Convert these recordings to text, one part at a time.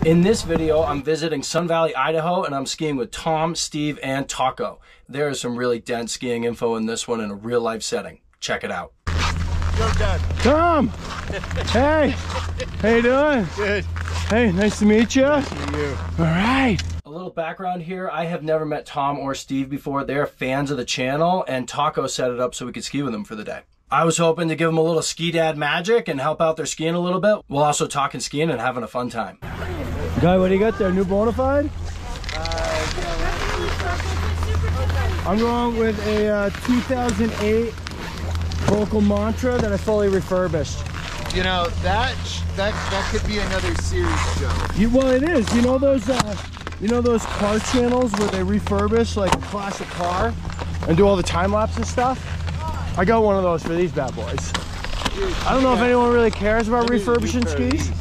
In this video, I'm visiting Sun Valley, Idaho, and I'm skiing with Tom, Steve, and Taco. There is some really dense skiing info in this one in a real life setting. Check it out. Yo, Dad. Tom! Hey! How you doing? Good. Hey, nice to meet you. Nice to meet you. All right. A little background here. I have never met Tom or Steve before. They're fans of the channel, and Taco set it up so we could ski with them for the day. I was hoping to give them a little ski dad magic and help out their skiing a little bit, while also talking skiing and having a fun time. Guy, what do you got there? New Bonafide? I'm going with a 2008 Vocal Mantra that I fully refurbished. You know, that could be another series show. Well, it is. You know those car channels where they refurbish like a classic car and do all the time lapse and stuff? I got one of those for these bad boys. Dude, I don't know if anyone really cares about refurbishing skis.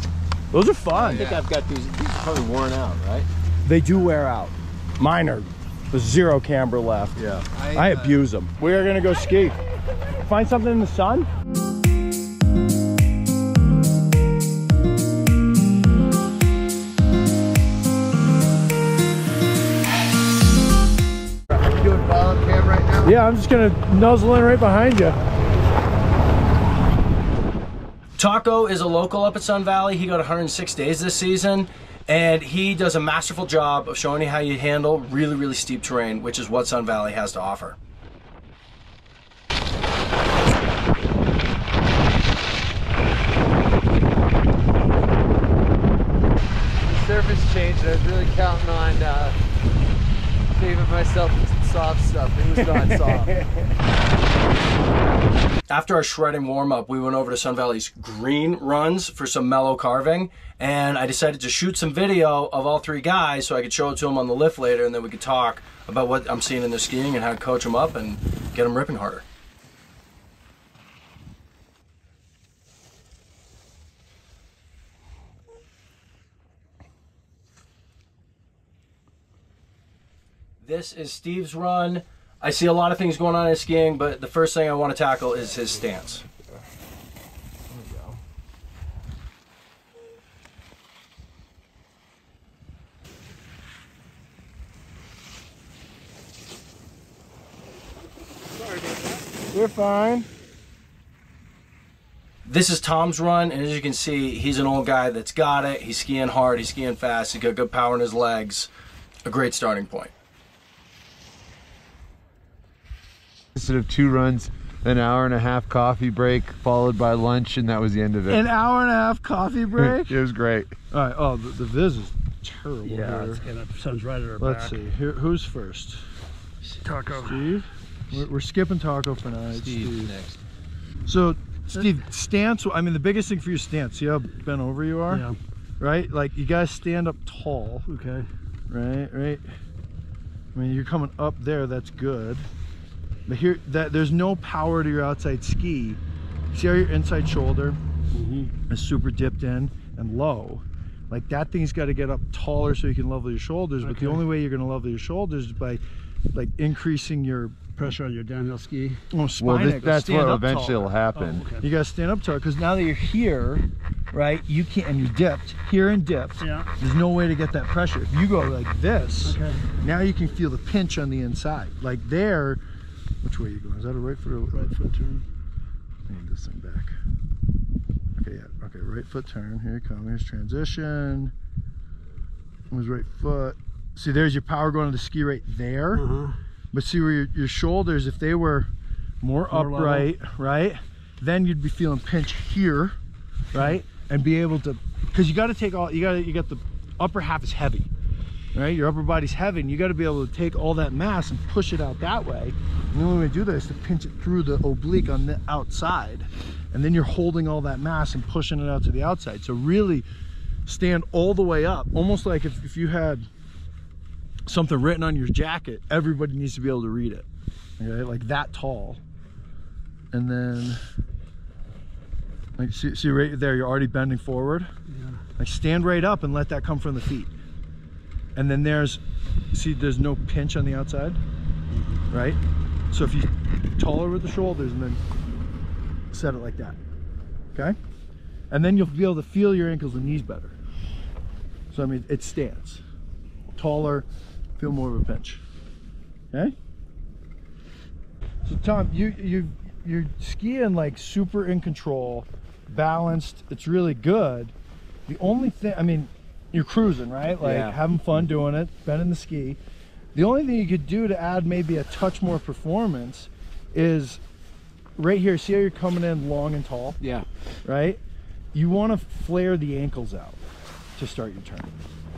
Those are fun. I think I've got these are probably worn out, right? They do wear out. Mine are, there's zero camber left. Yeah. I abuse them. We are gonna go ski. Find something in the sun? Are you doing bottom cam right now? Yeah, I'm just gonna nuzzle in right behind you. Taco is a local up at Sun Valley. He got 106 days this season, and he does a masterful job of showing you how you handle really, really steep terrain, which is what Sun Valley has to offer. The surface changed. I was really counting on saving myself some soft stuff. It was not soft. After our shredding warm-up, we went over to Sun Valley's green runs for some mellow carving, and I decided to shoot some video of all three guys so I could show it to them on the lift later, and then we could talk about what I'm seeing in their skiing and how to coach them up and get them ripping harder. This is Steve's run. I see a lot of things going on in skiing, but the first thing I want to tackle is his stance. There we go. Sorry about that. We're fine. This is Tom's run, and as you can see, he's an old guy that's got it. He's skiing hard, he's skiing fast, he's got good power in his legs. A great starting point. Instead of 2 runs, an hour and a half coffee break followed by lunch, and that was the end of it. An hour and a half coffee break? It was great. All right. Oh, the viz is terrible here. Sun's right at our Let's see. Here, who's first? Taco. Steve. We're skipping Taco for now. Steve next. So, Steve, stance. I mean, the biggest thing for you is stance. See how bent over you are? Yeah. Right. Like you guys stand up tall. Okay. Right. Right. I mean, you're coming up there. That's good. But here, there's no power to your outside ski. See how your inside shoulder is super dipped in and low? Like that thing's got to get up taller so you can level your shoulders. But the only way you're going to level your shoulders is by like increasing your Pressure on your downhill ski. spine. That's what eventually will happen. Oh, okay. You got to stand up tall because now that you're here, right? You can't, and you dipped here and dipped. Yeah. There's no way to get that pressure. If you go like this, Okay. now you can feel the pinch on the inside. Like there. Which way are you going? Is that a right foot or Right foot turn. I need this thing back. Okay, yeah. Okay, right foot turn. Here you come. Here's transition. Here's right foot. See, there's your power going to the ski right there. But see where your shoulders, if they were more upright, right? Then you'd be feeling pinch here, right? And be able to, because you got to take all, you got the upper half is heavy. Right, your upper body's heavy, and you got to be able to take all that mass and push it out that way. And the only way to do that is to pinch it through the oblique on the outside, and then you're holding all that mass and pushing it out to the outside. So really stand all the way up, almost like if you had something written on your jacket, everybody needs to be able to read it. Okay, like that tall. And then, like see right there, you're already bending forward. Yeah. Like stand right up and let that come from the feet. And then there's no pinch on the outside, right? So if you taller with the shoulders and then set it like that, okay? And then you'll be able to feel your ankles and knees better. So I mean, it stands. Taller, feel more of a pinch. Okay? So Tom, you're skiing like super in control, balanced. It's really good. The only thing, I mean, you're cruising, right? Like having fun doing it, bending the ski. The only thing you could do to add maybe a touch more performance is right here. See how you're coming in long and tall? Yeah. Right? You want to flare the ankles out to start your turn.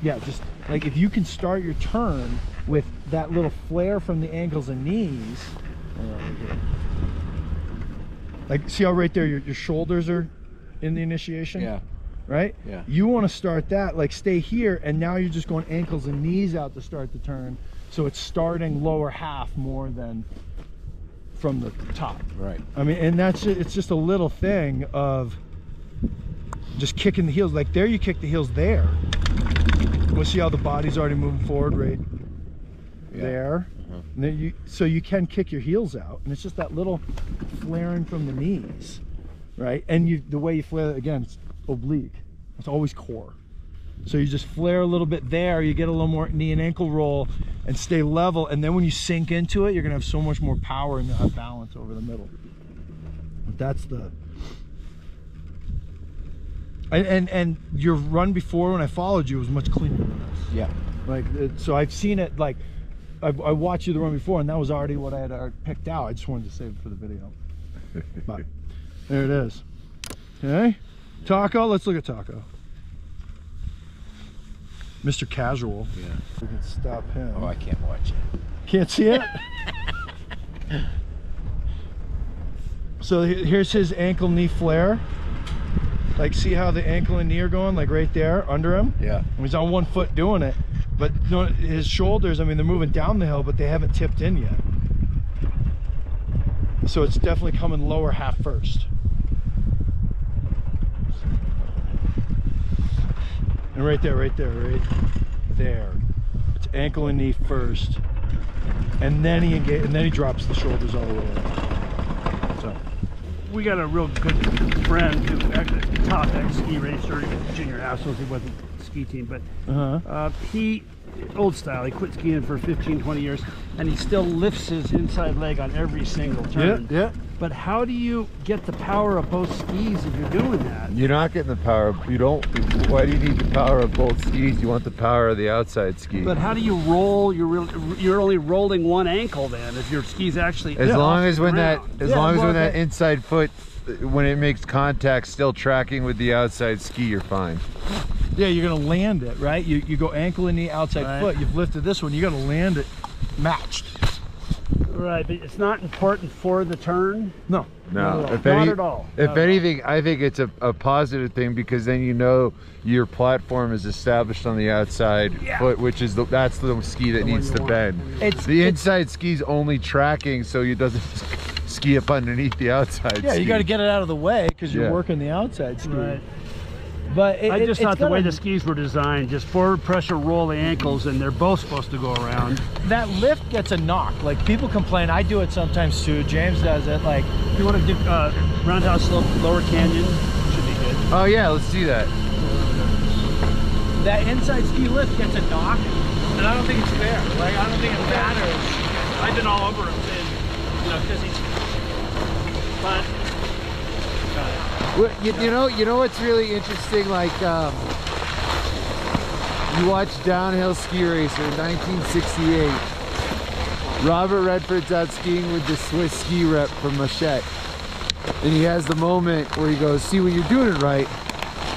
Yeah, just like if you can start your turn with that little flare from the ankles and knees. Like, see how right there your shoulders are in the initiation? Yeah. Right? Yeah. You want to start that, like stay here, and now you're just going ankles and knees out to start the turn. So it's starting lower half more than from the top. Right. I mean, and it's just a little thing of just kicking the heels. Like there you kick the heels there. We'll see how the body's already moving forward right there. And then so you can kick your heels out, and it's just that little flaring from the knees, right? And the way you flare, again, it's oblique. It's always core. So you just flare a little bit there, you get a little more knee and ankle roll and stay level, and then when you sink into it, you're gonna have so much more power and you'll have balance over the middle. But that's the... And your run before when I followed you was much cleaner than this. Yeah. Like, so I've seen it, like, I watched you the run before, and that was already what I had picked out. I just wanted to save it for the video. But there it is. Okay, Taco, let's look at Taco. Mr. Casual. Yeah. We can stop him. Oh, I can't watch it. Can't see it? So here's his ankle knee flare. Like, see how the ankle and knee are going, like right there under him? Yeah. And he's on one foot doing it. But no, his shoulders, I mean, they're moving down the hill, but they haven't tipped in yet. So it's definitely coming lower half first. And right there, right there. It's ankle and knee first. And then he drops the shoulders all the way up. So we got a real good friend who actually top ski racer, junior nationals. He wasn't ski team, but he old style. He quit skiing for 15-20 years, and he still lifts his inside leg on every single turn. Yeah. But how do you get the power of both skis if you're doing that? You're not getting the power. You don't. Why do you need the power of both skis? You want the power of the outside ski. But how do you roll? You're only rolling one ankle then if your ski's actually as long as when ground. that inside foot, when it makes contact, still tracking with the outside ski, you're fine. Yeah, you're gonna land it, right? You go ankle and knee, outside foot. You've lifted this one. You gotta land it matched. Right, but it's not important for the turn. No. Not at all. If anything, I think it's a positive thing, because then you know your platform is established on the outside foot, which is that's the ski that needs to bend. The inside ski's only tracking, so it doesn't ski up underneath the outside. Yeah, ski. you got to get it out of the way because you're working the outside ski. Right. But I just thought the way the skis were designed, just forward pressure, roll the ankles, and they're both supposed to go around. That lift gets a knock. Like, people complain. I do it sometimes too. James does it. Like, if you want to do roundhouse slope, lower canyon, should be good. Oh yeah, let's see that. That inside ski lift gets a knock, and I don't think it's fair. Like, I don't think it matters. I've been all over him, and, because he's. But. Well, you know what's really interesting? Like, you watch Downhill Ski Racer in 1968. Robert Redford's out skiing with the Swiss ski rep from Machette, and he has the moment where he goes, "See, when you're doing it right,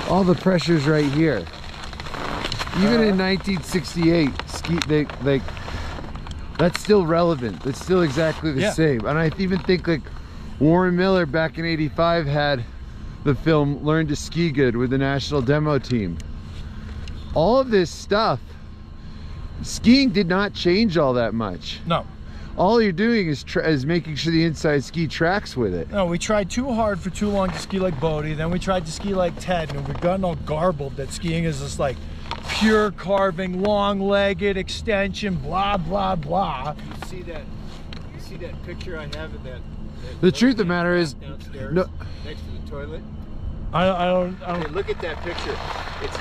all the pressure's right here." Even in 1968, that's still relevant. It's still exactly the same. And I even think like Warren Miller back in '85 had the film Learn to Ski Good with the national demo team. All of this stuff, skiing did not change all that much. No. All you're doing is making sure the inside ski tracks with it. No, we tried too hard for too long to ski like Bodie, then we tried to ski like Ted, and we've gotten all garbled that skiing is this like pure carving, long-legged extension, blah, blah, blah. You see that picture I have of that The truth of the matter is, downstairs, no, next to the toilet? I don't Hey, look at that picture. It's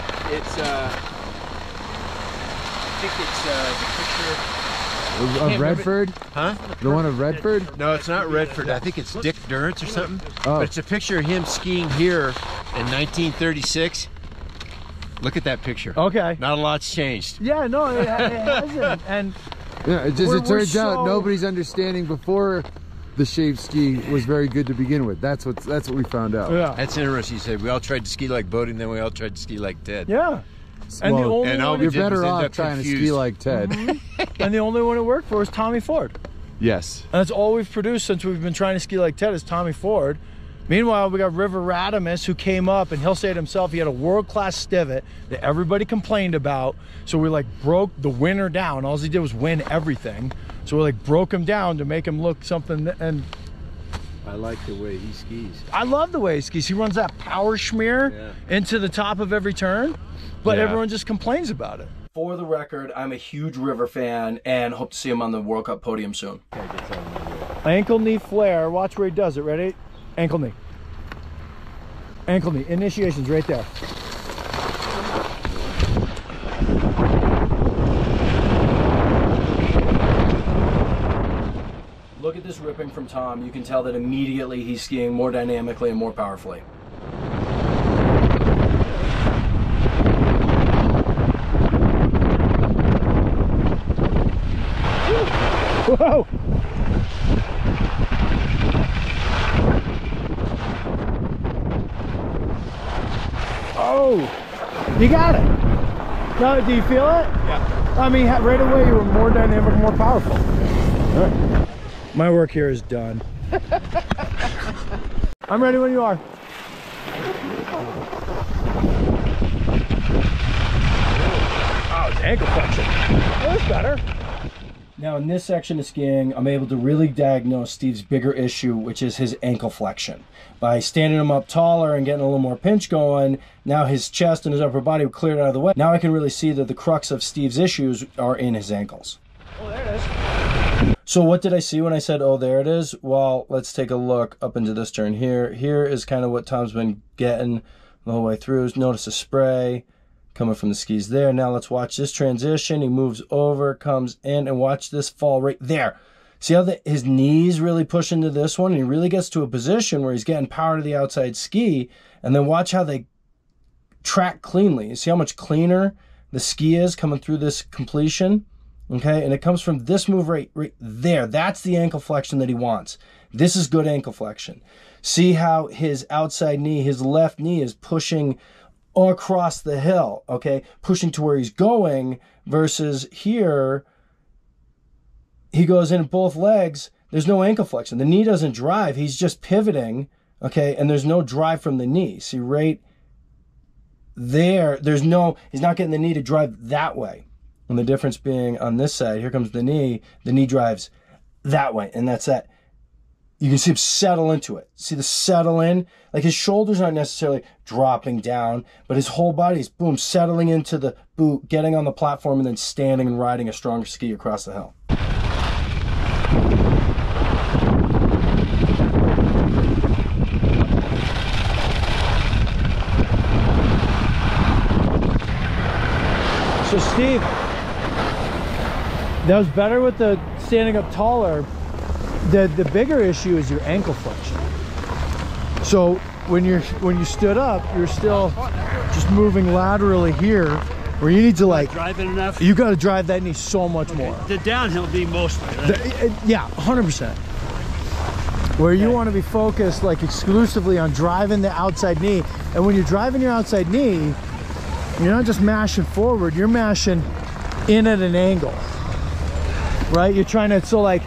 think it's the picture. Of Redford? Huh? The one of Redford? No, it's not Redford. I think it's Dick Durrance or something. Oh. But it's a picture of him skiing here in 1936. Look at that picture. Okay. Not a lot's changed. Yeah, no, it hasn't. And Yeah, it We're turns out so- nobody's understanding before the shaved ski was very good to begin with. That's what we found out. yeah. That's interesting. You said we all tried to ski like Bodie, and then we all tried to ski like Ted. Yeah. And the Well, only and all one we You're did was better end off up trying to ski confused. like Ted. and the only one it worked for was Tommy Ford. Yes. And that's all we've produced since we've been trying to ski like Ted is Tommy Ford. Meanwhile, we got River Radimus, who came up, and he'll say it himself, he had a world-class stivet that everybody complained about. So we like broke the winner down. All he did was win everything. So we like broke him down to make him look something. And I like the way he skis. I love the way he skis. He runs that power schmear into the top of every turn, but Yeah. everyone just complains about it. For the record, I'm a huge River fan and hope to see him on the World Cup podium soon. Ankle knee flare. Watch where he does it. Ready? Ankle knee. Ankle knee. Initiation's right there. Look at this ripping from Tom. You can tell that immediately he's skiing more dynamically and more powerfully. Whoa! Oh, you got it. No, do you feel it? Yeah. I mean, right away you were more dynamic, more powerful. All right. My work here is done. I'm ready when you are. Oh, it's ankle flexion. That's better. Now in this section of skiing, I'm able to really diagnose Steve's bigger issue, which is his ankle flexion. By standing him up taller and getting a little more pinch going, now his chest and his upper body were cleared out of the way. Now I can really see that the crux of Steve's issues are in his ankles. Oh, there it is. So what did I see when I said, oh, there it is? Well, let's take a look up into this turn here. Here is kind of what Tom's been getting the whole way through. Notice the spray coming from the skis there. Now let's watch this transition. He moves over, comes in, and watch this fall right there. See how his knees really push into this one? And he really gets to a position where he's getting power to the outside ski. And then watch how they track cleanly. You see how much cleaner the ski is coming through this completion? Okay, and it comes from this move right there. That's the ankle flexion that he wants. This is good ankle flexion. See how his outside knee, his left knee is pushing across the hill, okay? Pushing to where he's going versus here, he goes in both legs. There's no ankle flexion. The knee doesn't drive. He's just pivoting, okay? And there's no drive from the knee. See right there, he's not getting the knee to drive that way. And the difference being on this side, here comes the knee drives that way, and that's that. You can see him settle into it. See the settle in? Like his shoulders aren't necessarily dropping down, but his whole body's, boom, settling into the boot, getting on the platform, and then standing and riding a stronger ski across the hill. So Steve, that was better with the standing up taller. The bigger issue is your ankle flexion. So when you stood up, you're still just moving laterally here, where you need to like Drive it enough. you got to drive that knee so much more. The downhill be mostly. Right? Yeah, 100%. Where you want to be focused like exclusively on driving the outside knee, and when you're driving your outside knee, you're not just mashing forward, you're mashing in at an angle, right? You're trying to, so like,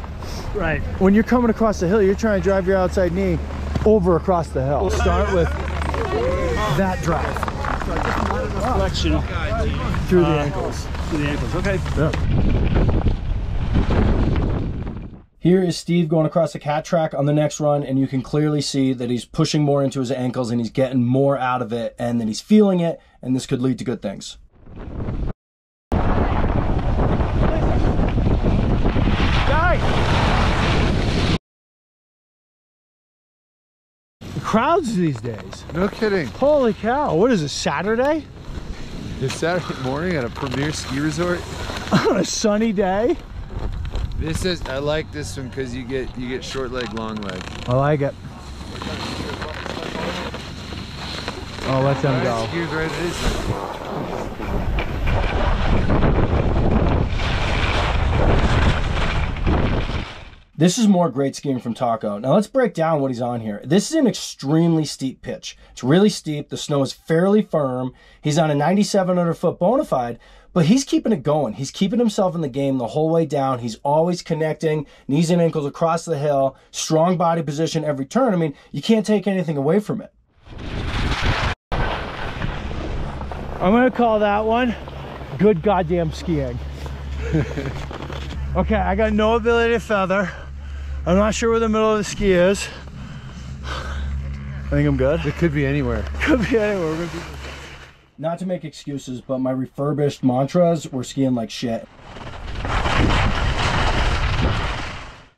Right. when you're coming across the hill, you're trying to drive your outside knee over across the hill. Start with that drive Flexion through the ankles. to the ankles. Okay. Yeah. Here is Steve going across the cat track on the next run, and you can clearly see that he's pushing more into his ankles and he's getting more out of it, and then he's feeling it, and this could lead to good things. Crowds these days. No kidding. Holy cow. What is it, Saturday? This Saturday morning at a premier ski resort. On a sunny day. This is, I like this one because you get short leg, long leg. I like it. Oh, let them go. Excuse right it is then. This is more great skiing from Taco. Now let's break down what he's on here. This is an extremely steep pitch. It's really steep. The snow is fairly firm. He's on a 9,700 foot Bonafide, but he's keeping it going. He's keeping himself in the game the whole way down. He's always connecting, knees and ankles across the hill, strong body position every turn. I mean, you can't take anything away from it. I'm gonna call that one good goddamn skiing. Okay, I got no ability to feather. I'm not sure where the middle of the ski is. I think I'm good. It could be anywhere. Could be anywhere. Not to make excuses, but my refurbished Mantras were skiing like shit.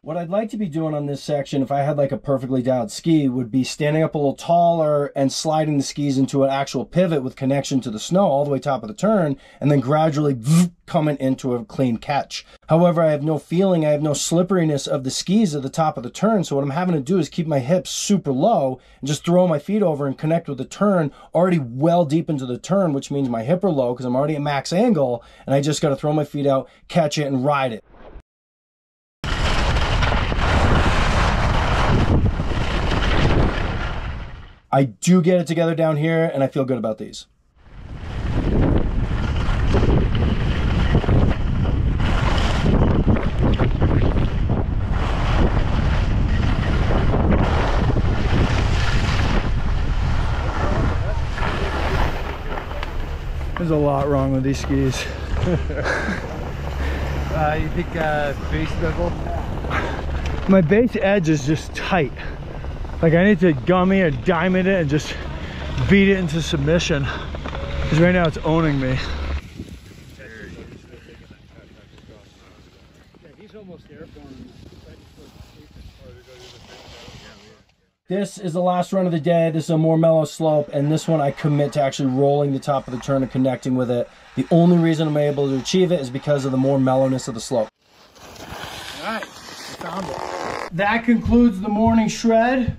What I'd like to be doing on this section, if I had like a perfectly dialed ski, would be standing up a little taller and sliding the skis into an actual pivot with connection to the snow all the way top of the turn, and then gradually coming into a clean catch. However, I have no feeling, I have no slipperiness of the skis at the top of the turn, so what I'm having to do is keep my hips super low and just throw my feet over and connect with the turn already well deep into the turn, which means my hip are low because I'm already at max angle, and I just got to throw my feet out, catch it, and ride it. I do get it together down here, and I feel good about these. There's a lot wrong with these skis. You think base bevel? My base edge is just tight. Like I need to gummy or diamond it and just beat it into submission. Because right now it's owning me. This is the last run of the day. This is a more mellow slope, and this one I commit to actually rolling the top of the turn and connecting with it. The only reason I'm able to achieve it is because of the more mellowness of the slope. All right, we found it. That concludes the morning shred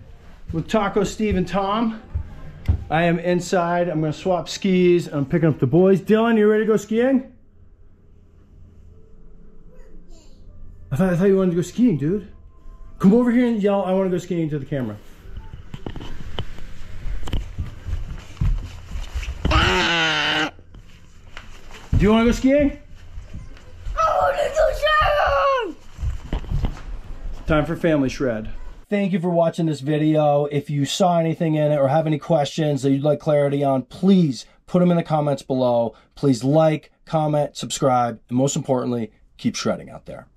with Taco, Steve, and Tom. I am inside. I'm going to swap skis. I'm picking up the boys. Dylan, you ready to go skiing? I thought you wanted to go skiing, dude. Come over here and yell, I want to go skiing to the camera. Do you want to go skiing? I want to go skiing! Time for family shred. Thank you for watching this video. If you saw anything in it or have any questions that you'd like clarity on, please put them in the comments below. Please like, comment, subscribe, and most importantly, keep shredding out there.